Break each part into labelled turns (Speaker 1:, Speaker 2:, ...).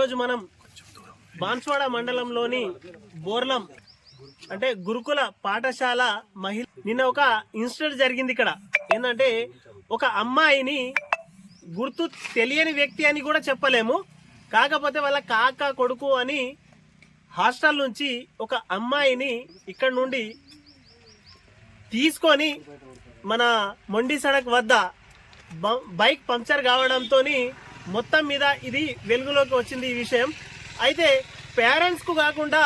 Speaker 1: ఈరోజు మనం బాన్స్వాడ మండలంలోని బోర్లం అంటే గురుకుల పాఠశాల మహిళ నిన్న ఒక ఇన్సిడెంట్ జరిగింది. ఇక్కడ ఏంటంటే ఒక అమ్మాయిని గుర్తు తెలియని వ్యక్తి అని కూడా చెప్పలేము, కాకపోతే వాళ్ళ కాక కొడుకు అని హాస్టల్ నుంచి ఒక అమ్మాయిని ఇక్కడ నుండి తీసుకొని మన మొండి సడక్ వద్ద బైక్ పంక్చర్ కావడంతో మొత్తం మీద ఇది వెలుగులోకి వచ్చింది ఈ విషయం. అయితే పేరెంట్స్కు కాకుండా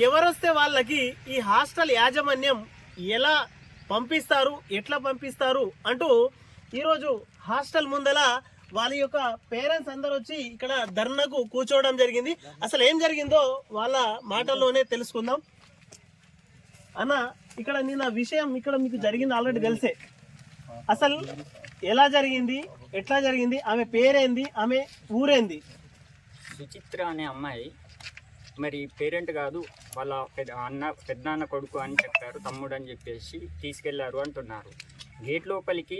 Speaker 1: ఎవరొస్తే వాళ్ళకి ఈ హాస్టల్ యాజమాన్యం ఎలా పంపిస్తారు, ఎట్లా పంపిస్తారు అంటూ ఈరోజు హాస్టల్ ముందల వాళ్ళ యొక్క పేరెంట్స్ అందరూ వచ్చి ఇక్కడ ధర్నాకు కూర్చోవడం జరిగింది. అసలు ఏం జరిగిందో వాళ్ళ మాటల్లోనే తెలుసుకుందాం. అన్న, ఇక్కడ నిన్న విషయం ఇక్కడ మీకు జరిగింది ఆల్రెడీ తెలిసే. అసలు ఎలా జరిగింది, ఎట్లా జరిగింది, ఆమె పేరేంది, ఆమె ఊరేంది?
Speaker 2: సుచిత్ర అనే అమ్మాయి మరి పేరెంట్ కాదు, వాళ్ళ పెద్దనాన్న కొడుకు అని చెప్పారు, తమ్ముడు అని చెప్పేసి తీసుకెళ్లారు అంటున్నారు. గేట్ లోపలికి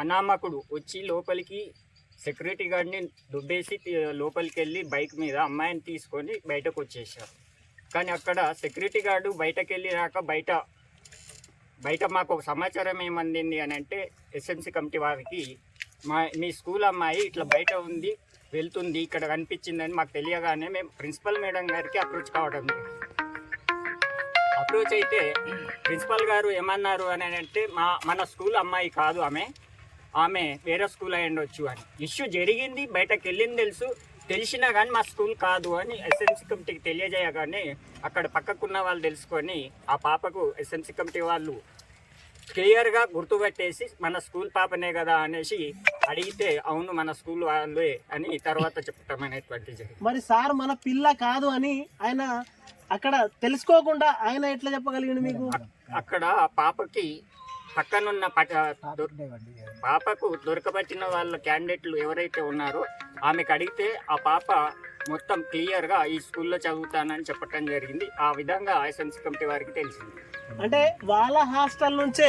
Speaker 2: అనామకుడు వచ్చి లోపలికి సెక్యూరిటీ గార్డ్ని దుబ్బేసి లోపలికి వెళ్ళి బైక్ మీద అమ్మాయిని తీసుకొని బయటకు వచ్చేసారు. కానీ అక్కడ సెక్యూరిటీ గార్డు బయటకు వెళ్ళినాక బయట మాకు ఒక సమాచారం ఏమందింది అని అంటే, ఎస్ఎంసీ కమిటీ వారికి మీ స్కూల్ అమ్మాయి ఇట్లా బయట ఉంది, వెళ్తుంది, ఇక్కడ కనిపించిందని మాకు తెలియగానే మేము ప్రిన్సిపల్ మేడం గారికి అప్రోచ్ కావడం. అప్రోచ్ అయితే ప్రిన్సిపల్ గారు ఏమన్నారు అని అంటే, మన స్కూల్ అమ్మాయి కాదు, ఆమె వేరే స్కూల్ అయి ఉండొచ్చు అని. ఇష్యూ జరిగింది, బయటకు వెళ్ళింది తెలిసినా కానీ మా స్కూల్ కాదు అని ఎస్ఎంసీ కమిటీకి తెలియజేయగానే అక్కడ పక్కకున్న వాళ్ళు తెలుసుకొని ఆ పాపకు ఎస్ఎంసీ కమిటీ వాళ్ళు క్లియర్గా గుర్తుపట్టేసి మన స్కూల్ పాపనే కదా అనేసి అడిగితే, అవును మన స్కూల్ వాళ్ళే అని తర్వాత చెప్తాం అనేటువంటి జరిగింది.
Speaker 1: మరి సార్ మన పిల్ల కాదు అని ఆయన అక్కడ తెలుసుకోకుండా ఆయన ఎట్లా చెప్పగలిగింది మీకు?
Speaker 2: అక్కడ ఆ పాపకి పక్కనున్న పాపకు దొరకబట్టిన వాళ్ళ క్యాండిడేట్లు ఎవరైతే ఉన్నారో ఆమెకు అడిగితే ఆ పాప మొత్తం క్లియర్గా ఈ స్కూల్లో చదువుతానని చెప్పడం జరిగింది. ఆ విధంగా ఎస్ఎంసీ కమిటీ వారికి తెలిసింది.
Speaker 1: అంటే వాళ్ళ హాస్టల్ నుంచే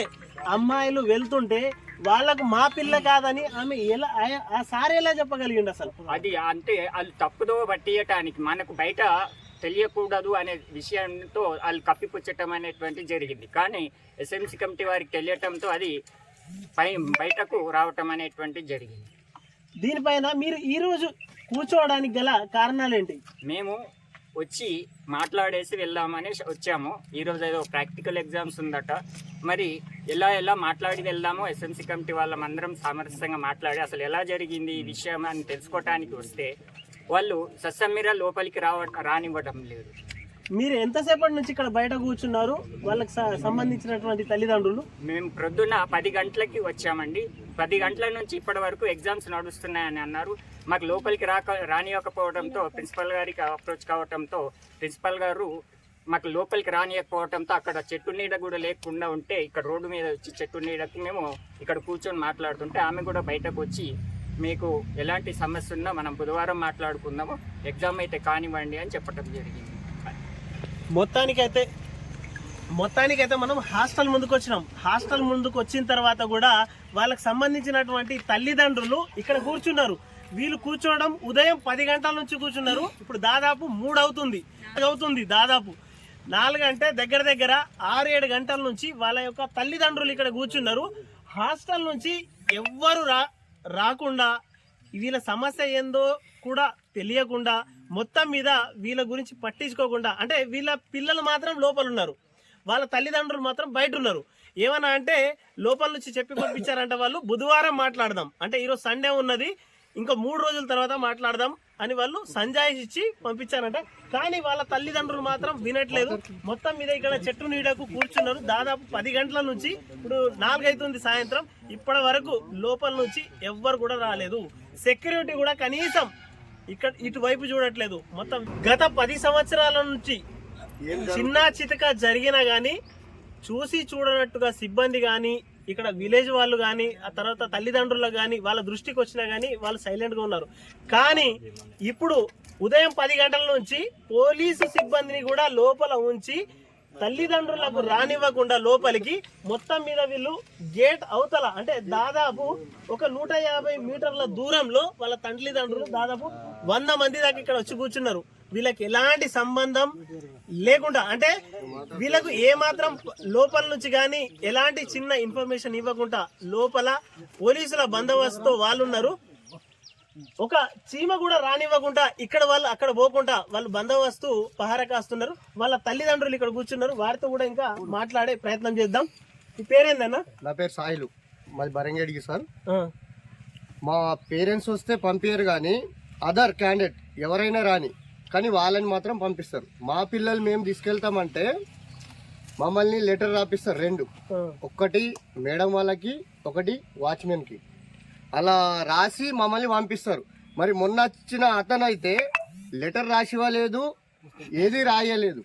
Speaker 1: అమ్మాయిలు వెళ్తుంటే వాళ్ళకు మా పిల్ల కాదని ఆమె ఎలా, ఆ సార్ ఎలా చెప్పగలిగింది అసలు?
Speaker 2: అది అంటే వాళ్ళు తప్పుదో పట్టియటానికి మనకు బయట తెలియకూడదు అనే విషయంతో వాళ్ళు కప్పిపుచ్చటం అనేటువంటి జరిగింది. కానీ ఎస్ఎంసీ కమిటీ వారికి తెలియటంతో అది బయటకు రావటం అనేటువంటి జరిగింది.
Speaker 1: దీనిపైన మీరు ఈరోజు కూర్చోవడానికి గల కారణాలు ఏంటి?
Speaker 2: మేము వచ్చి మాట్లాడేసి వెళ్దామని వచ్చాము. ఈరోజు ఏదో ప్రాక్టికల్ ఎగ్జామ్స్ ఉందట, మరి ఎలా మాట్లాడి వెళ్దామో ఎస్ఎంసీ కమిటీ వాళ్ళమందరం సామరస్యంగా మాట్లాడి అసలు ఎలా జరిగింది ఈ విషయం అని తెలుసుకోవటానికి వస్తే వాళ్ళు ససమ్మిర లోపలికి రానివ్వడం లేదు.
Speaker 1: మీరు ఎంతసేపటి నుంచి ఇక్కడ బయట కూర్చున్నారు? వాళ్ళకి సంబంధించినటువంటి తల్లిదండ్రులు
Speaker 2: మేము ప్రొద్దున 10 గంటలకి వచ్చామండి. 10 గంటల నుంచి ఇప్పటి వరకు ఎగ్జామ్స్ నడుస్తున్నాయని అన్నారు. మాకు లోపలికి రానివ్వకపోవడంతో ప్రిన్సిపల్ గారికి అప్రోచ్ కావడంతో ప్రిన్సిపల్ గారు మాకు లోపలికి రానియకపోవడంతో అక్కడ చెట్టు నీడ కూడా లేకుండా ఉంటే ఇక్కడ రోడ్డు మీద వచ్చి చెట్టు నీడకి మేము ఇక్కడ కూర్చొని మాట్లాడుతుంటే ఆమె కూడా బయటకు వచ్చి, మీకు ఎలాంటి సమస్య ఉన్నా మనం బుధవారం మాట్లాడుకుందాము, ఎగ్జామ్ అయితే కానివ్వండి అని చెప్పడం జరిగింది.
Speaker 1: మొత్తానికైతే మనం హాస్టల్ ముందుకు వచ్చినాం. హాస్టల్ ముందుకు వచ్చిన తర్వాత కూడా వాళ్ళకి సంబంధించినటువంటి తల్లిదండ్రులు ఇక్కడ కూర్చున్నారు. వీళ్ళు కూర్చోవడం ఉదయం 10 గంటల నుంచి కూర్చున్నారు. ఇప్పుడు దాదాపు 3 అవుతుంది. దాదాపు 4 అంటే దగ్గర 6-7 గంటల నుంచి వాళ్ళ యొక్క తల్లిదండ్రులు ఇక్కడ కూర్చున్నారు. హాస్టల్ నుంచి ఎవ్వరు రాకుండా వీళ్ళ సమస్య ఏందో కూడా తెలియకుండా మొత్తం మీద వీళ్ళ గురించి పట్టించుకోకుండా, అంటే వీళ్ళ పిల్లలు మాత్రం లోపల ఉన్నారు, వాళ్ళ తల్లిదండ్రులు మాత్రం బయట ఉన్నారు. ఏమన్నా అంటే లోపల నుంచి చెప్పి పంపించారంట, వాళ్ళు బుధవారం మాట్లాడదాం అంటే ఈరోజు సండే ఉన్నది, ఇంకా 3 రోజుల తర్వాత మాట్లాడదాం అని వాళ్ళు సంజాయిషి ఇచ్చి పంపించారంట. కానీ వాళ్ళ తల్లిదండ్రులు మాత్రం వినట్లేదు. మొత్తం మీద ఇక్కడ చెట్టు నీడకు కూర్చున్నారు. దాదాపు 10 గంటల నుంచి ఇప్పుడు 4 అవుతుంది సాయంత్రం, ఇప్పటి వరకు లోపల నుంచి ఎవ్వరు కూడా రాలేదు. సెక్యూరిటీ కూడా కనీసం ఇక్కడ ఇటువైపు చూడట్లేదు. మొత్తం గత 10 సంవత్సరాల నుంచి చిన్న చితక జరిగినా కానీ చూసి చూడనట్టుగా సిబ్బంది కానీ ఇక్కడ విలేజ్ వాళ్ళు కానీ ఆ తర్వాత తల్లిదండ్రులకు కానీ వాళ్ళ దృష్టికి వచ్చినా కానీ వాళ్ళు సైలెంట్గా ఉన్నారు. కానీ ఇప్పుడు ఉదయం 10 గంటల నుంచి పోలీసు సిబ్బందిని కూడా లోపల ఉంచి తల్లిదండ్రులకు రానివ్వకుండా లోపలికి మొత్తం మీద వీళ్ళు గేట్ అవతల అంటే దాదాపు ఒక 150 మీటర్ల దూరంలో వాళ్ళ తల్లిదండ్రులు దాదాపు 100 మంది దాకా ఇక్కడ వచ్చి కూర్చున్నారు. వీళ్ళకి ఎలాంటి సంబంధం లేకుండా, అంటే వీళ్ళకు ఏ మాత్రం లోపల నుంచి కానీ ఎలాంటి చిన్న ఇన్ఫర్మేషన్ ఇవ్వకుండా లోపల పోలీసుల బందోబస్తుతో వాళ్ళు ఉన్నారు. ఒక చీమ కూడా రానివ్వకుండా ఇక్కడ వాళ్ళు అక్కడ పోకుండా వాళ్ళు బందోబస్తు పహారా కాస్తున్నారు. వాళ్ళ తల్లిదండ్రులు ఇక్కడ కూర్చున్నారు. వారితో కూడా ఇంకా మాట్లాడే ప్రయత్నం చేద్దాం. ఈ పేరేందన్నా?
Speaker 3: నా పేరు సాయిలు, మాది బరంగేడికి సార్. మా పేరెంట్స్ వస్తే పంపించరు కానీ అదర్ క్యాండిడేట్ ఎవరైనా రాని, కానీ వాళ్ళని మాత్రం పంపిస్తారు. మా పిల్లలు మేము తీసుకెళ్తామంటే మమ్మల్ని లెటర్ రాపిస్తారు 2, ఒకటి మేడం వాళ్ళకి, ఒకటి వాచ్మెన్కి. అలా రాసి మమ్మల్ని పంపిస్తారు. మరి మొన్న వచ్చిన అతను అయితే లెటర్ రాసివ్వలేదు, ఏది రాయలేదు.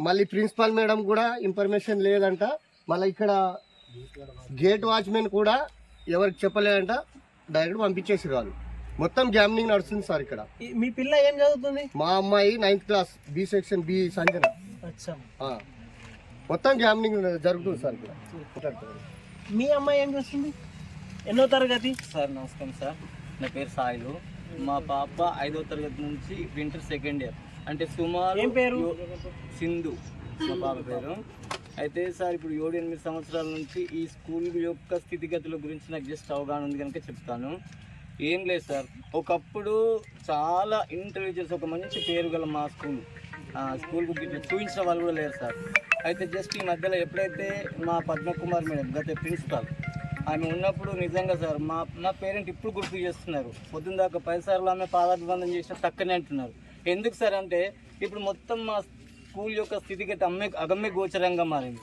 Speaker 3: మళ్ళీ ప్రిన్సిపల్ మేడం కూడా ఇన్ఫర్మేషన్ లేదంట. మళ్ళీ ఇక్కడ గేట్ వాచ్మెన్ కూడా ఎవరికి చెప్పలేదంట, డైరెక్ట్ పంపించేసి కాదు. మొత్తం గ్యామ్లింగ్ నడుస్తుంది సార్ ఇక్కడ.
Speaker 1: మీ పిల్ల ఏం చదువుతుంది?
Speaker 3: మా అమ్మాయి 9th class, B section, B Sanjana. మొత్తం గ్యామ్లింగ్ జరుగుతుంది సార్ ఇక్కడ.
Speaker 1: మీ అమ్మాయి ఏం చేస్తుంది? ఎన్నో తరగతి?
Speaker 4: సార్ నమస్కారం సార్, నా పేరు సాయిలు. మా పాప 5వ తరగతి నుంచి ఇంటర్ 2nd ఇయర్. అంటే సుమారు
Speaker 1: ఏం పేరు?
Speaker 4: సింధు మా పాప పేరు. అయితే సార్ ఇప్పుడు 7-8 సంవత్సరాల నుంచి ఈ స్కూల్ యొక్క స్థితిగతుల గురించి నాకు జస్ట్ అవగాహన ఉంది కనుక చెప్తాను. ఏం లేదు సార్, ఒకప్పుడు చాలా ఇంటెలిజెన్స్, ఒక మంచి పేరు గల మా స్కూల్కు చూపించిన వాళ్ళు కూడా లేరు సార్. అయితే జస్ట్ ఈ మధ్యలో ఎప్పుడైతే మా పద్మకుమార్ మేడం గత ప్రిన్సిపాల్ ఆమె ఉన్నప్పుడు నిజంగా సార్ మా పేరెంట్ ఇప్పుడు గుర్తు చేస్తున్నారు. పొద్దున్న దాకా 10 సార్లు ఆమె పాదాభివందనం చేసిన తక్కనే అంటున్నారు. ఎందుకు సార్ అంటే ఇప్పుడు మొత్తం మా స్కూల్ యొక్క స్థితిగతి అగమ్య గోచరంగా మారింది.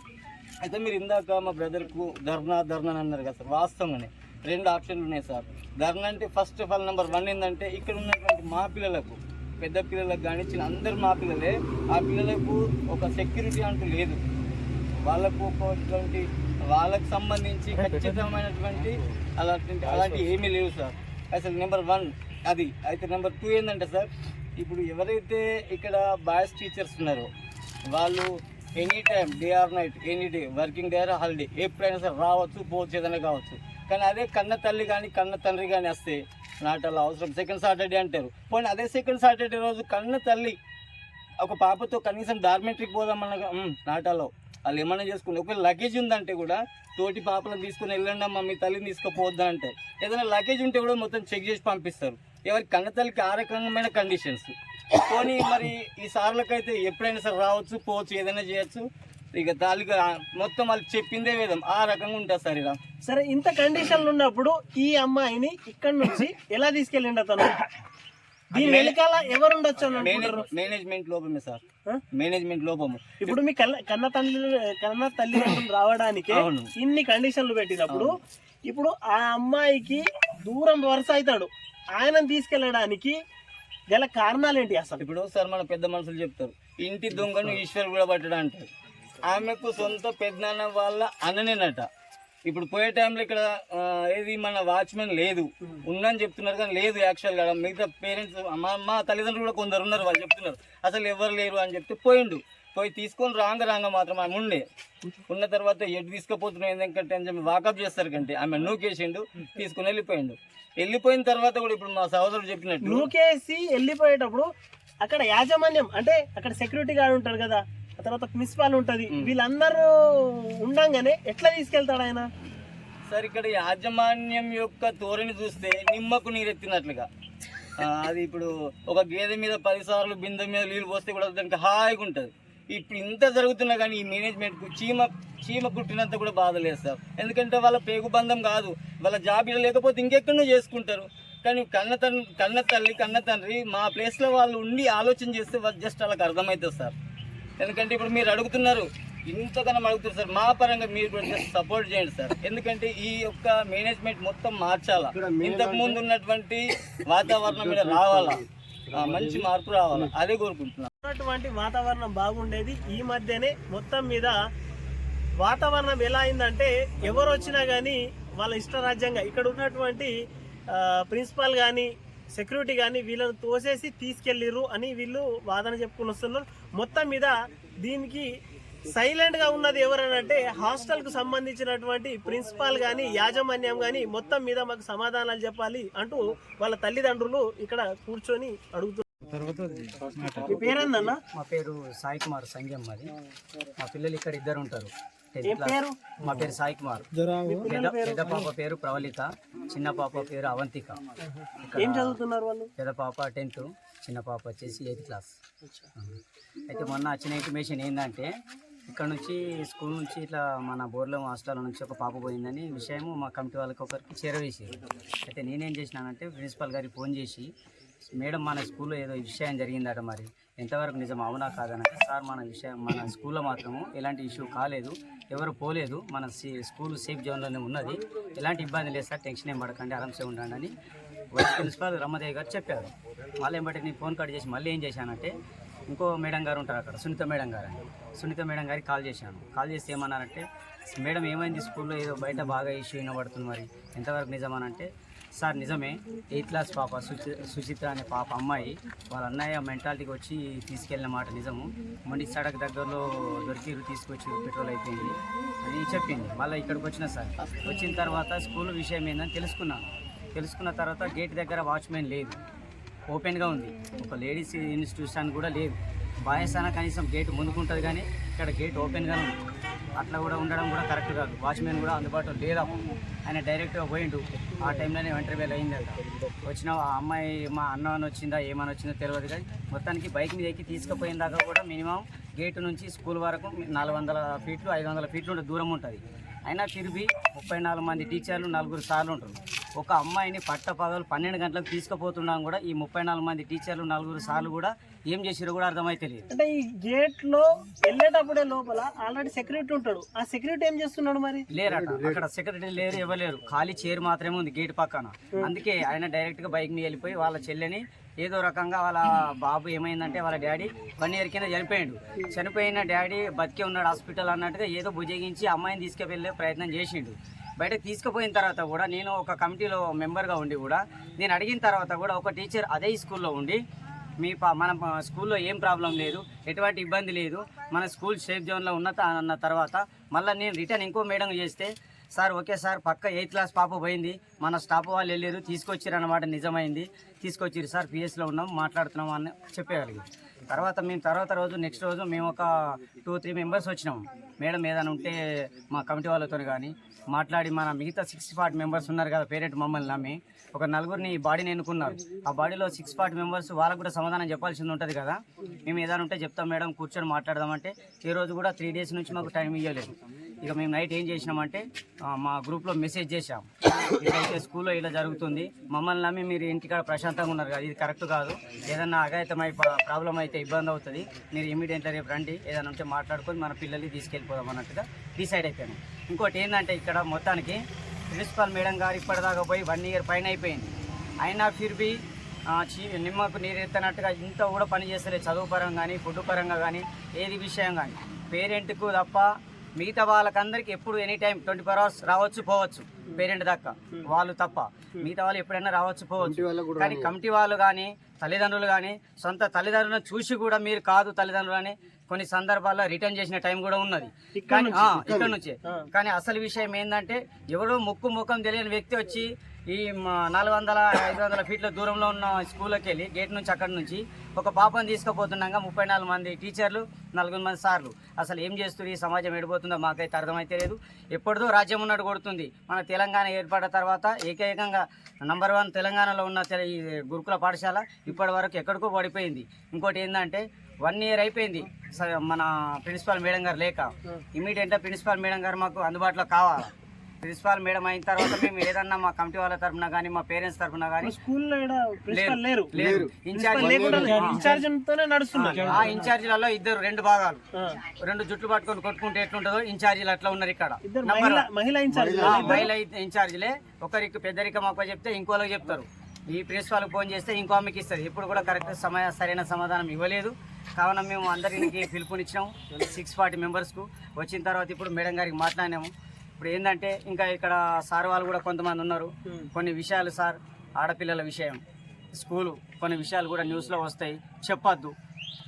Speaker 4: అయితే మీరు ఇందాక మా బ్రదర్కు ధర్నా అని అన్నారు కదా సార్, వాస్తవంగానే 2 ఆప్షన్లు ఉన్నాయి సార్. ధర్నా అంటే ఫస్ట్ ఆఫ్ ఆల్ నెంబర్ 1 ఏంటంటే ఇక్కడ ఉన్నటువంటి మా పిల్లలకు, పెద్ద పిల్లలకు కానీ చిన్న అందరు మా పిల్లలే. ఆ పిల్లలకు ఒక సెక్యూరిటీ అంటూ లేదు. వాళ్ళకు సంబంధించి ఖచ్చితమైనటువంటి అలాంటి ఏమీ లేవు సార్. అసలు నెంబర్ 1 అది. అయితే నెంబర్ 2 ఏంటంటే సార్, ఇప్పుడు ఎవరైతే ఇక్కడ బాయ్స్ టీచర్స్ ఉన్నారో వాళ్ళు any time, day or night, any day, working day or holiday, ఎప్పుడైనా సరే రావచ్చు, పోవచ్చు, ఏదైనా కావచ్చు. కానీ అదే కన్న తల్లి కానీ కన్న తండ్రి కానీ వస్తే నాట్ అలా అవసరం, సెకండ్ సాటర్డే అంటారు. పోనీ అదే సెకండ్ సాటర్డే రోజు కన్న తల్లి ఒక పాపతో కనీసం డార్మెంటరీకి పోదామన్నా నాట్ అలా, వాళ్ళు ఏమన్నా చేసుకుని. ఒకవేళ లగేజ్ ఉందంటే కూడా తోటి పాపలను తీసుకుని వెళ్ళండి అమ్మ, మీ తల్లిని తీసుకుపోవద్దా అంటారు. ఏదైనా లగేజ్ ఉంటే కూడా మొత్తం చెక్ చేసి పంపిస్తారు. ఎవరి కన్న తల్లికి ఆ రకమైన కండిషన్స్. పోనీ మరి ఈ సార్లకైతే ఎప్పుడైనా సరే రావచ్చు, పోవచ్చు, ఏదైనా చేయొచ్చు. ఇక తాలిగా మొత్తం వాళ్ళు చెప్పిందే వేదం, ఆ రకంగా ఉంటుంది సార్. ఇలా
Speaker 1: సరే, ఇంత కండిషన్లు ఉన్నప్పుడు ఈ అమ్మాయిని ఇక్కడ నుంచి ఎలా తీసుకెళ్ళిండ తను? దీని వెనకాల ఎవరు ఉండొచ్చు?
Speaker 4: మేనేజ్మెంట్ లోపమే సార్, మేనేజ్మెంట్ లోపము.
Speaker 1: ఇప్పుడు మీ కన్న తల్లిదండ్రులు రావడానికి ఇన్ని కండిషన్లు పెట్టినప్పుడు ఇప్పుడు ఆ అమ్మాయికి దూరం వరుస అవుతాడు, ఆయనను తీసుకెళ్ళడానికి గల కారణాలు ఏంటి అసలు?
Speaker 4: ఇప్పుడు సార్ మన పెద్ద మనుషులు చెప్తారు, ఇంటి దొంగను ఈశ్వరు కూడా పట్టడం అంటారు. ఆమెకు సొంత పెద్దనాన్న వాళ్ళ అన్ననేనట. ఇప్పుడు పోయే టైంలో ఇక్కడ ఏది మన వాచ్మెన్ లేదు, ఉందని చెప్తున్నారు కానీ లేదు యాక్చువల్గా. మిగతా పేరెంట్స్ మా తల్లిదండ్రులు కూడా కొందరు ఉన్నారు, వాళ్ళు చెప్తున్నారు అసలు ఎవరు లేరు అని చెప్తే పోయి తీసుకొని రాంగ మాత్రం ఆమె ఉన్న తర్వాత ఎటు తీసుకుపోతున్నాం ఎందుకంటే అని చెప్పి వాకప్ చేస్తారు కంటే ఆమె నూకేసిండు, తీసుకుని వెళ్ళిపోయిన తర్వాత కూడా ఇప్పుడు మా సహోదరుడు చెప్పినట్టు
Speaker 1: నూకేసి వెళ్ళిపోయేటప్పుడు అక్కడ యాజమాన్యం అంటే అక్కడ సెక్యూరిటీ గార్డ్ ఉంటారు కదా, ఆ తర్వాత ప్రిన్సిపాల్ ఉంటది, వీళ్ళందరూ ఉండంగానే ఎట్లా తీసుకెళ్తాడు ఆయన?
Speaker 4: సార్ ఇక్కడ యాజమాన్యం యొక్క ధోరణి చూస్తే నిమ్మకు నీరెత్తినట్లుగా. అది ఇప్పుడు ఒక గేదె మీద 10 సార్లు బిందె మీద నీళ్ళు పోస్తే కూడా దానికి హాయిగా ఉంటుంది. ఇప్పుడు ఇంత జరుగుతున్నా కానీ ఈ మేనేజ్మెంట్కు చీమ కుట్టినంత కూడా బాధ లేదు సార్. ఎందుకంటే వాళ్ళ పేగు బంధం కాదు, వాళ్ళ జాబీలో లేకపోతే ఇంకెక్కడో చేసుకుంటారు. కానీ కన్న తండ్రి మా ప్లేస్లో వాళ్ళు ఉండి ఆలోచన చేస్తే జస్ట్ వాళ్ళకి అర్థమవుతుంది సార్. ఎందుకంటే ఇప్పుడు మీరు అడుగుతున్నారు, ఇంతకన్నా అడుగుతారు సార్, మా పరంగా మీరు కూడా జస్ట్ సపోర్ట్ చేయండి సార్. ఎందుకంటే ఈ యొక్క మేనేజ్మెంట్ మొత్తం మార్చాలా, ఇంతకు ముందు ఉన్నటువంటి వాతావరణం మీద రావాలా, మంచి మార్పు రావాలా, అదే కోరుకుంటున్నాను.
Speaker 1: ఉన్నటువంటి వాతావరణం బాగుండేది, ఈ మధ్యనే మొత్తం మీద వాతావరణం ఎలా అయిందంటే ఎవరు వచ్చినా కానీ వాళ్ళ ఇష్టరాజ్యంగా ఇక్కడ ఉన్నటువంటి ప్రిన్సిపాల్ కానీ సెక్యూరిటీ కానీ వీళ్ళని తోసేసి తీసుకెళ్ళిర్రు అని వీళ్ళు వాదన చెప్పుకుని వస్తున్నారు. మొత్తం మీద దీనికి సైలెంట్ గా ఉన్నది ఎవరనంటే హాస్టల్ కు సంబంధించినటువంటి ప్రిన్సిపాల్ గాని యాజమాన్యం గాని మొత్తం మీద మాకు సమాధానాలు చెప్పాలి అంటూ వాళ్ళ తల్లిదండ్రులు ఇక్కడ కూర్చొని అడుగుతున్నారు. మీ పేరేందన్న?
Speaker 5: మా పేరు సాయి కుమార్ సంజయ్. మాది మా పిల్లలు ఇక్కడ ఇద్దరు ఉంటారు. 10th
Speaker 1: ఏ
Speaker 5: క్లాస్.
Speaker 1: పేరు?
Speaker 5: మా పేరు సాయి కుమార్. పెద్ద పాప పేరు ప్రవళిక, చిన్న పాప పేరు అవంతిక.
Speaker 1: ఏం చదువుతున్నారు వాళ్ళు?
Speaker 5: పెద్ద పాప 10th, చిన్న పాప వచ్చేసి 8th క్లాస్. అయితే మొన్న వచ్చిన ఇంటిమేషన్ ఏంటంటే ఇక్కడ నుంచి స్కూల్ నుంచి ఇట్లా మన బోర్లో హాస్టల్ నుంచి ఒక పాప పోయిందని విషయము మా కమిటీ వాళ్ళకి ఒకరికి చేరవేసారు. అయితే నేనేం చేసినానంటే ప్రిన్సిపాల్ గారికి ఫోన్ చేసి, మేడం మన స్కూల్లో ఏదో విషయం జరిగిందట, మరి ఎంతవరకు నిజం అవునా కాదనంటే, సార్ మన స్కూల్లో మాత్రము ఎలాంటి ఇష్యూ కాలేదు, ఎవరు పోలేదు, మన స్కూల్ సేఫ్ జోన్లోనే ఉన్నది, ఎలాంటి ఇబ్బంది లేదు సార్, టెన్షన్ ఏం పడకండి, ఆరామ్సే ఉండండి అని వైస్ ప్రిన్సిపాల్ రమ్మదేవి గారు చెప్పారు. మళ్ళీ ఏమంటే నేను ఫోన్ కట్ చేసి మళ్ళీ ఏం చేశానంటే ఇంకో మేడం గారు ఉంటారు అక్కడ, సునీత మేడం గారు అని, సునీత మేడం గారికి కాల్ చేశాను. కాల్ చేస్తే ఏమన్నారంటే, మేడం ఏమైంది స్కూల్లో ఏదో బయట బాగా ఇష్యూ వినబడుతుంది, మరి ఎంతవరకు నిజమనంటే, సార్ నిజమే, 8th క్లాస్ పాప సుచిత్ర అనే పాప అమ్మాయి వాళ్ళ అన్నయ్య మెంటాలిటీకి వచ్చి తీసుకెళ్ళిన మాట నిజము, మొండి సడక్ దగ్గరలో దొరికి తీసుకొచ్చి పెట్రోల్ అయిపోయింది అని చెప్పింది. మళ్ళీ ఇక్కడికి వచ్చిన సార్ వచ్చిన తర్వాత స్కూల్ విషయం ఏందని తెలుసుకున్న తర్వాత గేట్ దగ్గర వాచ్మెన్ లేదు, ఓపెన్గా ఉంది, ఒక లేడీస్ ఇన్స్టిట్యూషన్ కూడా లేదు, బాయ్స్ అయినా కనీసం గేట్ ముందుకుంటుంది కానీ ఇక్కడ గేట్ ఓపెన్గానే ఉంది. అట్లా కూడా ఉండడం కూడా కరెక్ట్ కాదు, వాచ్మెన్ కూడా అందుబాటులో లేదా, ఆయన డైరెక్ట్గా పోయిండు. ఆ టైంలోనే ఇంటర్వ్యూలు అయిందట. వచ్చిన ఆ అమ్మాయి మా అన్న అని వచ్చిందా ఏమని వచ్చిందో తెలియదు, కానీ మొత్తానికి బైక్ మీద ఎక్కి తీసుకుపోయిన దాకా కూడా మినిమం గేటు నుంచి స్కూల్ వరకు 400 ఫీట్లు 500 ఫీట్లు దూరం ఉంటుంది. అయినా తిరిగి 34 మంది టీచర్లు 4 సార్లు ఉంటారు. ఒక అమ్మాయిని పగలు 12 గంటలకు తీసుకుపోతున్నాం కూడా ఈ 34 మంది టీచర్లు 4 సార్లు కూడా ఏం చేసిరో కూడా అర్థమైతే లేదు.
Speaker 1: అంటే ఈ గేట్ లో వెళ్ళేటప్పుడే లోపల ఆల్రెడీ సెక్యూరిటీ ఉంటాడు, ఆ సెక్యూరిటీ ఏం చేస్తున్నాడు మరి?
Speaker 5: లేరట, అక్కడ సెక్యూరిటీ లేరు, ఇవ్వలేరు, ఖాళీ చైర్ మాత్రమే ఉంది గేట్ పక్కన. అందుకే ఆయన డైరెక్ట్ గా బైక్ మీద వెళ్ళిపోయి వాళ్ళ చెల్లెని ఏదో రకంగా, వాళ్ళ బాబు ఏమైందంటే వాళ్ళ డాడీ 1 year కింద చనిపోయిన డాడీ బతికే ఉన్నాడు హాస్పిటల్ అన్నట్టుగా ఏదో భుజగించి అమ్మాయిని తీసుకువెళ్ళే ప్రయత్నం చేసిండు. బయటకు తీసుకుపోయిన తర్వాత కూడా నేను ఒక కమిటీలో మెంబర్గా ఉండి కూడా నేను అడిగిన తర్వాత కూడా ఒక టీచర్ అదే స్కూల్లో ఉండి మన స్కూల్లో ఏం ప్రాబ్లం లేదు, ఎటువంటి ఇబ్బంది లేదు, మన స్కూల్ సేఫ్ జోన్లో అన్న తర్వాత మళ్ళీ నేను రిటర్న్ ఇంకో మేడం చేస్తే, సార్ ఓకే సార్ పక్క 8th క్లాస్ పాప పోయింది, మన స్టాఫ్ వాళ్ళు వెళ్ళారు తీసుకొచ్చారు అన్నమాట, నిజమైంది తీసుకొచ్చారు సార్, పిఎస్లో ఉన్నాం మాట్లాడుతున్నాం అని చెప్పగలిగారు. తర్వాత రోజు నెక్స్ట్ రోజు మేము ఒక 2-3 మెంబర్స్ వచ్చినాము. మేడం ఏదైనా ఉంటే మా కమిటీ వాళ్ళతో కానీ మాట్లాడి, మన మిగతా 640 మెంబర్స్ ఉన్నారు కదా పేరెంట్ మమ్మల్ని నమ్మి ఒక 4గురిని ఈ బాడీని ఎన్నుకున్నారు. ఆ బాడీలో 640 మెంబర్స్ వాళ్ళకు కూడా సమాధానం చెప్పాల్సింది ఉంటుంది కదా, మేము ఏదైనా ఉంటే చెప్తాం మేడం కూర్చొని మాట్లాడదామంటే ఈ రోజు కూడా 3 days నుంచి మాకు టైం ఇవ్వలేదు. ఇక మేము నైట్ ఏం చేసినామంటే మా గ్రూప్లో మెసేజ్ చేసాం, ఇదైతే స్కూల్లో ఇలా జరుగుతుంది, మమ్మల్ని నమ్మి మీరు ఇంటికాడ ప్రశాంతంగా ఉన్నారు కదా, ఇది కరెక్ట్ కాదు, ఏదన్నా అఘాయితమై ప్రాబ్లం అయితే ఇబ్బంది అవుతుంది, మీరు ఇమీడియట్గా రేపు రండి, ఏదైనా ఉంటే మాట్లాడుకొని మన పిల్లల్ని తీసుకెళ్ళిపోదాం అన్నట్టుగా డిసైడ్ అయిపోయాను. ఇంకోటి ఏంటంటే ఇక్కడ మొత్తానికి ప్రిన్సిపాల్ మేడం గారు ఇప్పటిదాకా పోయి 1 year పైన అయిపోయింది, అయినా ఫిర్బీ నిమ్మకు నీరెత్తనట్టుగా ఇంత కూడా పని చేస్తలేదు, చదువు పరంగా కానీ ఫుడ్ పరంగా కానీ ఏది విషయం కానీ. పేరెంట్కు తప్ప మిగతా వాళ్ళకందరికీ ఎప్పుడు ఎనీ టైం 24 hours రావచ్చు పోవచ్చు, పేరెంట్ దాకా వాళ్ళు తప్ప మిగతా వాళ్ళు ఎప్పుడైనా రావచ్చు పోవచ్చు. కానీ కమిటీ వాళ్ళు కానీ తల్లిదండ్రులు కానీ సొంత తల్లిదండ్రులను చూసి కూడా మీరు కాదు తల్లిదండ్రులు అని కొన్ని సందర్భాల్లో రిటర్న్ చేసిన టైం కూడా ఉన్నది. కానీ ఇక్కడ నుంచే కానీ అసలు విషయం ఏంటంటే ఎవరో ముఖం తెలియని వ్యక్తి వచ్చి ఈ 400-500 ఫీట్ల దూరంలో ఉన్న స్కూల్లోకి వెళ్ళి గేట్ నుంచి అక్కడి నుంచి ఒక పాపను తీసుకుపోతున్నాగా 34 మంది టీచర్లు 4 మంది సార్లు అసలు ఏం చేస్తుంది, ఈ సమాజం ఎడిపోతుందో మాకైతే అర్థమైతే లేదు. ఎప్పటిదో రాజ్యం ఉన్నట్టు కొడుతుంది. మన తెలంగాణ ఏర్పడిన తర్వాత ఏకైకంగా నంబర్ 1 తెలంగాణలో ఉన్న ఈ గురుకుల పాఠశాల ఇప్పటి వరకు ఎక్కడికో పడిపోయింది. ఇంకోటి ఏంటంటే 1 year అయిపోయింది మన ప్రిన్సిపాల్ మేడం గారు లేక. ఇమీడియట్గా ప్రిన్సిపాల్ మేడం గారు మాకు అందుబాటులో కావాలి. ప్రిన్సిపాల్ మేడం అయిన తర్వాత మేము ఏదన్నా మా కమిటీ వాళ్ళ తరఫున కానీ మా పేరెంట్స్ తరఫున కానీ ఆ ఇన్ఛార్జీలలో 2 భాగాలు 2 జుట్లు పట్టుకొని కొట్టుకుంటే ఎట్లుంటుందో ఇన్ఛార్జీలు అట్లా ఉన్నారు ఇక్కడ. మహిళా ఇన్ఛార్జీలే ఒకరికి పెద్దరికం అప్ప చెప్తే ఇంకోళ్ళకి చెప్తారు. ఈ ప్రిన్సిపాల్కి ఫోన్ చేస్తే ఇంకో ఆమెకి ఇస్తుంది. ఇప్పుడు కూడా కరెక్ట్ సరైన సమాధానం ఇవ్వలేదు. కావున మేము అందరికి పిలుపునిచ్చాము 640 మెంబర్స్కు. వచ్చిన తర్వాత ఇప్పుడు మేడం గారికి మాట్లాడినాము. ఇప్పుడు ఏంటంటే ఇంకా ఇక్కడ సార్ వాళ్ళు కూడా కొంతమంది ఉన్నారు. కొన్ని విషయాలు సార్ ఆడపిల్లల విషయం స్కూలు కొన్ని విషయాలు కూడా న్యూస్లో వస్తాయి, చెప్పొద్దు.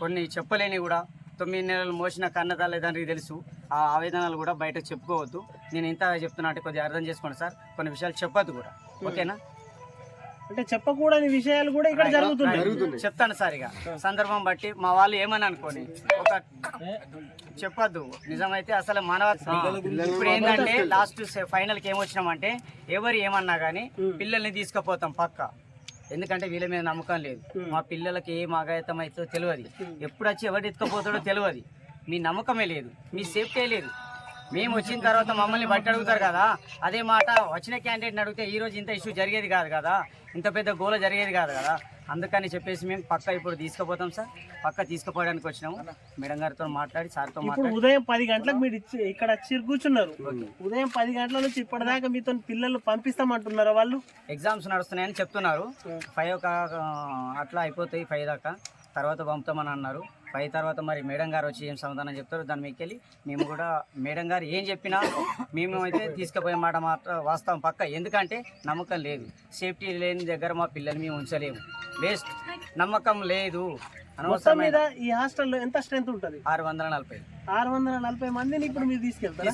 Speaker 5: కొన్ని చెప్పలేని కూడా 9 నెలలు మోసిన కన్న తల్లిదండ్రికి తెలుసు. ఆ ఆవేదనలు కూడా బయటకు చెప్పుకోవద్దు. నేను ఇంత చెప్తున్నా అంటే కొద్దిగా అర్థం చేసుకోండి సార్. కొన్ని విషయాలు చెప్పొద్దు కూడా, ఓకేనా?
Speaker 1: అంటే చెప్పకూడని విషయాలు కూడా ఇక్కడ జరుగుతుంది.
Speaker 5: చెప్తాను సార్. ఇక సందర్భం బట్టి మా వాళ్ళు ఏమని అనుకోని ఒక చెప్పొద్దు. నిజమైతే అసలు ఇప్పుడు ఏంటంటే లాస్ట్ ఫైనల్కి ఏమొచ్చినామంటే ఎవరు ఏమన్నా కానీ పిల్లల్ని తీసుకుపోతాం పక్క. ఎందుకంటే వీళ్ళ మీద నమ్మకం లేదు. మా పిల్లలకి ఏం ఆఘాతం అవుతుందో తెలియదు, ఎప్పుడు వచ్చి ఎవరు ఎత్తుకపోతాడో తెలియదు. మీ నమ్మకమే లేదు, మీ సేఫ్టీ లేదు. మేము వచ్చిన తర్వాత మమ్మల్ని బట్టి అడుగుతారు కదా, అదే మాట వచ్చిన క్యాండిడేట్ని అడిగితే ఈరోజు ఇంత ఇష్యూ జరిగేది కాదు కదా, ఇంత పెద్ద గోల జరిగేది కాదు కదా. అందుకని చెప్పేసి మేము పక్క ఇప్పుడు తీసుకుపోతాం సార్. పక్క తీసుకుపోవడానికి వచ్చినాము. మేడం గారితో మాట్లాడి సార్తో మాట్లాడి
Speaker 1: ఉదయం 10 గంటలకు మీరు ఇక్కడ వచ్చి కూర్చున్నారు. ఉదయం 10 గంటల నుంచి ఇప్పటిదాకా మీతో పిల్లలు పంపిస్తామంటున్నారా? వాళ్ళు
Speaker 5: ఎగ్జామ్స్ నడుస్తున్నాయని చెప్తున్నారు. 5 అట్లా అయిపోతాయి, 5 దాకా తర్వాత పంపుతామని అన్నారు. 5 తర్వాత మరి మేడం గారు వచ్చి ఏం సమాధానం చెప్తారు దాని మీకు వెళ్ళి మేము కూడా మేడం గారు ఏం చెప్పినా మేము అయితే తీసుకుపోయే మాట వాస్తవం పక్క. ఎందుకంటే నమ్మకం లేదు, సేఫ్టీ లేని దగ్గర మా పిల్లల్ని మేము ఉంచలేము. వేస్ట్, నమ్మకం లేదు.
Speaker 1: మొత్తం మీద ఈ హాస్టల్లో ఎంత స్ట్రెంత్ ఉంటుంది?
Speaker 5: 640
Speaker 1: మందిని ఇప్పుడు మీరు తీసుకెళ్తారు.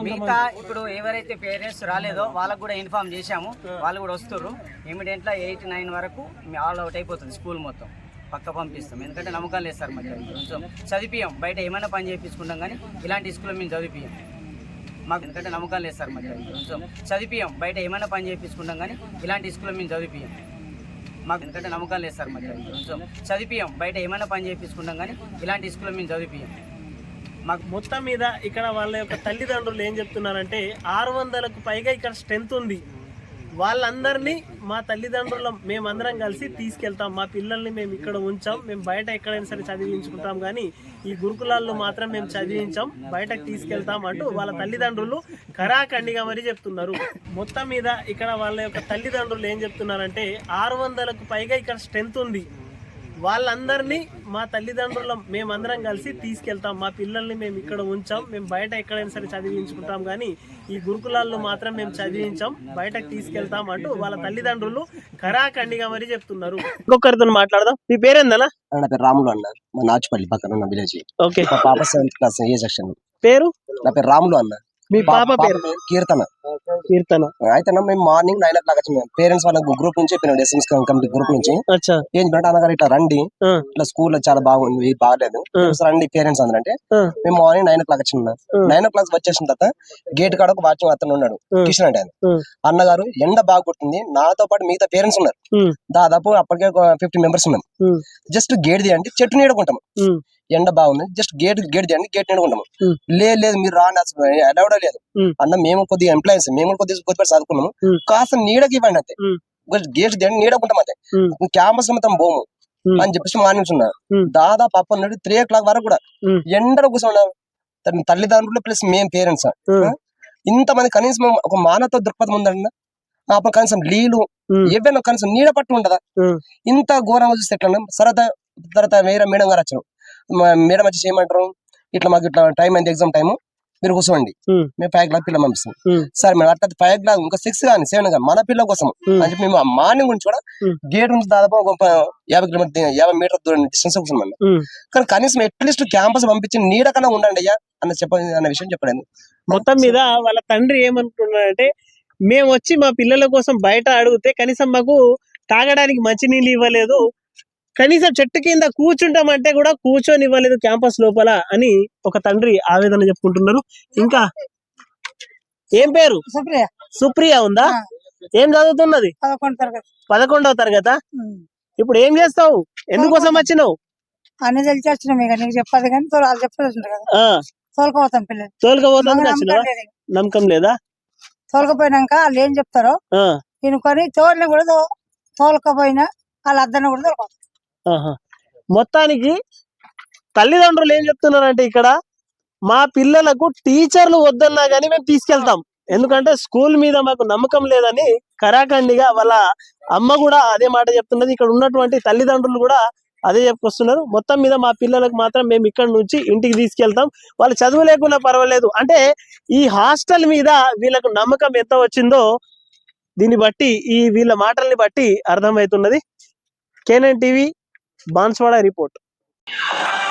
Speaker 5: మిగతా ఇప్పుడు ఎవరైతే పేరెంట్స్ రాలేదో వాళ్ళకు కూడా ఇన్ఫార్మ్ చేశాము. వాళ్ళు కూడా వస్తారు. ఇమీడియట్గా 8, 9 వరకు ఆల్ అవుట్ అయిపోతుంది స్కూల్ మొత్తం. పక్క పంపిస్తాం. ఎందుకంటే నమ్మకం లేదు సార్. మధ్య కొంచెం చదివిపియం, బయట ఏమైనా పని చేయించుకుంటాం కానీ ఇలాంటి స్కూల్లో మేము చదివిపియం. మాకు ఎందుకంటే నమ్మకం లేదు సార్. మధ్య కొంచెం చదివిపియం, బయట ఏమైనా పని చేయించుకుంటాం కానీ ఇలాంటి స్కూల్లో మేము చదివిపియం. మాకు ఎందుకంటే నమ్మకం లేదు సార్. మధ్య కొంచెం చదివిపియం, బయట ఏమైనా పని చేయించుకుంటాం కానీ ఇలాంటి స్కూల్లో మేము చదివిపియం.
Speaker 1: మాకు మొత్తం మీద ఇక్కడ వాళ్ళ యొక్క తల్లిదండ్రులు ఏం చెప్తున్నారంటే 600కు పైగా ఇక్కడ స్ట్రెంత్ ఉంది. వాళ్ళందరినీ మా తల్లిదండ్రులం మేమందరం కలిసి తీసుకెళ్తాం. మా పిల్లల్ని మేము ఇక్కడ ఉంచాం. మేము బయట ఎక్కడైనా సరే చదివించుకుంటాం కానీ ఈ గురుకులాల్లో మాత్రం మేము చదివించాం, బయటకు తీసుకెళ్తాం అంటూ వాళ్ళ తల్లిదండ్రులు ఖరాఖండిగా మరి చెప్తున్నారు. మొత్తం మీద ఇక్కడ వాళ్ళ యొక్క తల్లిదండ్రులు ఏం చెప్తున్నారంటే 600కు పైగా ఇక్కడ స్ట్రెంత్ ఉంది. వాళ్ళందరినీ మా తల్లిదండ్రులం మేమందరం కలిసి తీసుకెళ్తాం. మా పిల్లల్ని మేము ఇక్కడ ఉంచాం. మేము బయట ఎక్కడైనా సరే చదివించుకుంటాం కానీ ఈ గురుకులాల్లో మాత్రం మేము చదివించాం, బయటకు తీసుకెళ్తాం అంటూ వాళ్ళ తల్లిదండ్రులు ఖరాఖండిగా మరి చెప్తున్నారు. ఇంకొకరితో మాట్లాడదాం. మీ పేరేందనా?
Speaker 6: నా పేరు రాములు అన్న, మా నాచుపల్లి పక్కన ఉన్న విలేజ్.
Speaker 1: ఓకే.
Speaker 6: మా పాప 7th క్లాస్ ఏ సెక్షన్.
Speaker 1: పేరు?
Speaker 6: నా పేరు రాములు అన్న.
Speaker 1: మీ పాప పేరు?
Speaker 6: కీర్తన. అయితే మేము మార్నింగ్ 9 o'clock వచ్చినాం. పేరెంట్స్ వాళ్ళ గ్రూప్ నుంచి చెప్పినాడు, ఎస్ఎంఎస్ కమిటీ గ్రూప్ నుంచి. ఏం చెప్పంటే అన్నగారు ఇట్లా రండి, ఇట్లా స్కూల్ లో చాలా బాగుంది, బాగాలేదు, రండి పేరెంట్స్ అందరంటే మేము మార్నింగ్ 9 o'clock వచ్చిన. 9 o'clock వచ్చేసిన తర్వాత గేట్ కాడ ఒక వాచింగ్ అతను ఉన్నాడు, కిషన్ అంటే. అన్నగారు ఎండ బాగా కొడుతుంది, నాతో పాటు మిగతా పేరెంట్స్ ఉన్నారు, దాదాపు అప్పటికే 50 members ఉన్నాం. జస్ట్ గేట్ తీయండి, చెట్టు నీడుకుంటాం, ఎండ బాగుంది, జస్ట్ గేట్ తీయండి, గేట్ నీడుకుంటాము. లేదు మీరు రాండి, అసలు అలౌడ్ లేదు అన్న. మేము కొద్దిగా ఎంప్లాయీస్, మేము కొద్దిగా చదువుకున్నాము, కాస్త నీడకి ఇవ్వండి అంతే, గేట్ తీయండి నీడకుంటాం అంతే, క్యాంపస్ మొత్తం బోము అని చెప్పేసి మార్నింగ్స్ ఉన్నారు. దాదాపు అప్పటి నుండి 3 o'clock వరకు కూడా ఎండలో కూర్చున్నారు తల్లిదండ్రులు ప్లస్ మేము పేరెంట్స్. ఇంతమంది కనీసం ఒక మానవత్వ దృక్పథం ఉందండి. అప్పుడు కనీసం లీలు ఏవైనా కనీసం నీడ పట్టు ఉంటదా? ఇంత ఘోరంగా చూస్తే ఎట్లా? తర్వాత వేరే మేడం గారు వచ్చారు. మేడం వచ్చి చేయమంటారు, ఇట్లా మాకు ఇట్లా టైం అయింది, ఎగ్జామ్ టైము, మీరు కూర్చోండి, మేము 5 o'clock పిల్లలు పంపిస్తాం. సార్ మేము అట్లా 5 o'clock ఇంకా 6 కానీ 7 కానీ మన పిల్లల కోసం అని చెప్పి మేము మార్నింగ్ నుంచి కూడా గేట్ నుంచి దాదాపు 50 మీటర్ దూరం డిస్టెన్స్ కూర్చున్నాం. కానీ కనీసం అట్లీస్ట్ క్యాంపస్ పంపించి నీడ కన్నా ఉండండి అయ్యా అన్న విషయం చెప్పలేదు.
Speaker 1: మొత్తం మీద వాళ్ళ తండ్రి ఏమనుకున్నాడంటే మేము వచ్చి మా పిల్లల కోసం బయట అడిగితే కనీసం మాకు తాగడానికి మంచినీళ్ళు ఇవ్వలేదు, కనీసం చెట్టు కింద కూర్చుంటామంటే కూడా కూర్చొని ఇవ్వలేదు క్యాంపస్ లోపల అని ఒక తండ్రి ఆవేదన చెప్పుకుంటున్నారు. ఇంకా ఏం పేరు? సుప్రియ ఉందా? ఏం చదువుతున్నది? 11వ తరగతి. ఇప్పుడు ఏం చేస్తావు? ఎందుకోసం వచ్చినావు?
Speaker 7: అన్ని తెలిసి వచ్చినాం. ఇక నీకు చెప్పదు కానీ వాళ్ళు చెప్పాల్సి కదా, తోలుకపోతాం పిల్లలు.
Speaker 1: తోలుకపోతాం. నమ్మకం లేదా?
Speaker 7: తోలుకపోయినాక వాళ్ళు ఏం చెప్తారో వినుకొని తోలిని కూడా తోలుకపోయినా వాళ్ళ అద్దరిని కూడా తోలుకోతాం.
Speaker 1: మొత్తానికి తల్లిదండ్రులు ఏం చెప్తున్నారంటే ఇక్కడ మా పిల్లలకు టీచర్లు వద్దన్నా గానీ మేము తీసుకెళ్తాం, ఎందుకంటే స్కూల్ మీద మాకు నమ్మకం లేదని కరాఖండిగా వాళ్ళ అమ్మ కూడా అదే మాట చెప్తున్నది. ఇక్కడ ఉన్నటువంటి తల్లిదండ్రులు కూడా అదే చెప్పుకొస్తున్నారు. మొత్తం మీద మా పిల్లలకు మాత్రం మేము ఇక్కడ నుంచి ఇంటికి తీసుకెళ్తాం, వాళ్ళు చదువు లేకున్నా పర్వాలేదు అంటే ఈ హాస్టల్ మీద వీళ్ళకు నమ్మకం ఎంత వచ్చిందో దీన్ని బట్టి ఈ వీళ్ళ మాటల్ని బట్టి అర్థమవుతున్నది. KNN TV Banswada report. Okay